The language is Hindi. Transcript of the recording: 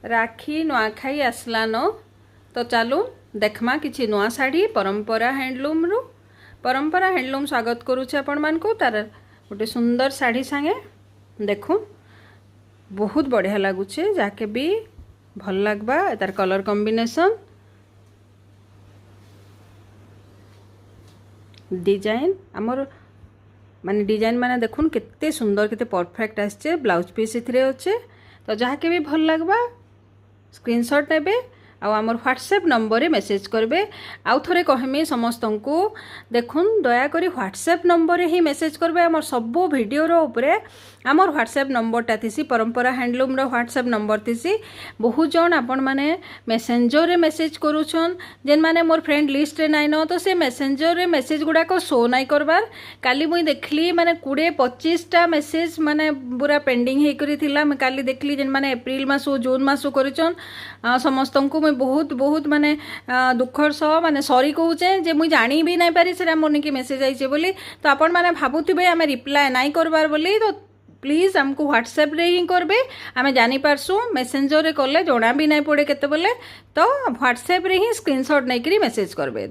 राखी नुआखाई आसलान तो चलू देखमा किसी नुआ शाढ़ी परंपरा हैंडलूम रु परंपरा हैंडलूम स्वागत करुचे आपण मानकु तार गोटे सुंदर शाढ़ी सांगे देखू बहुत बढ़िया लगुचे जाके भी भल लगबा तार कलर कॉम्बिनेशन डिजाइन आमर माने डिजाइन माने देखुन केते सुंदर केते परफेक्ट आछे ब्लाउज पीस इथरे अच्छे तो जाके भी भल लगबा स्क्रीनशॉट नेबे आमर व्हाट्सएप नंबर मेसेज करबे आउ थरे कहमी समस्त को देखुन दया करी व्हाट्सएप नंबर ही मेसेज करबे आमर सब वीडियो रो उपरे आमर व्हाट्सएप नंबरटा थीसी परंपरा हैंडलूम रो व्हाट्सएप नंबर थीसी बहुत जन आपण माने मेसेंजर रे मेसेज करूछन जेन माने मोर फ्रेंड लिस्ट रे नाइ न तो से मेसेंजर रे मेसेज गुडा को शो नाइ करबार काली मुई देखली माने 20-25 टा मेसेज माने पूरा पेंडिंग हे करी थिला मैं काली देखली जेन माने अप्रैल मासो जून मासो करिछन समस्त को मैं बहुत बहुत माने दुखर सह माने सॉरी कहूचे जे मुई जानी भी नहीं पारी से मोर निके मेसेज आइछे बोली तो आपण माने भाबुथिबे आमे रिप्लाई नाइ करबार बोली तो प्लीज हमको व्हाट्सएप रे ही करबे आमे जानी पारसु मेसेंजर रे करले जोना भी नहीं पड़े केते बोले तो व्हाट्सएप रे ही स्क्रीनशॉट नै करी मेसेज करबे।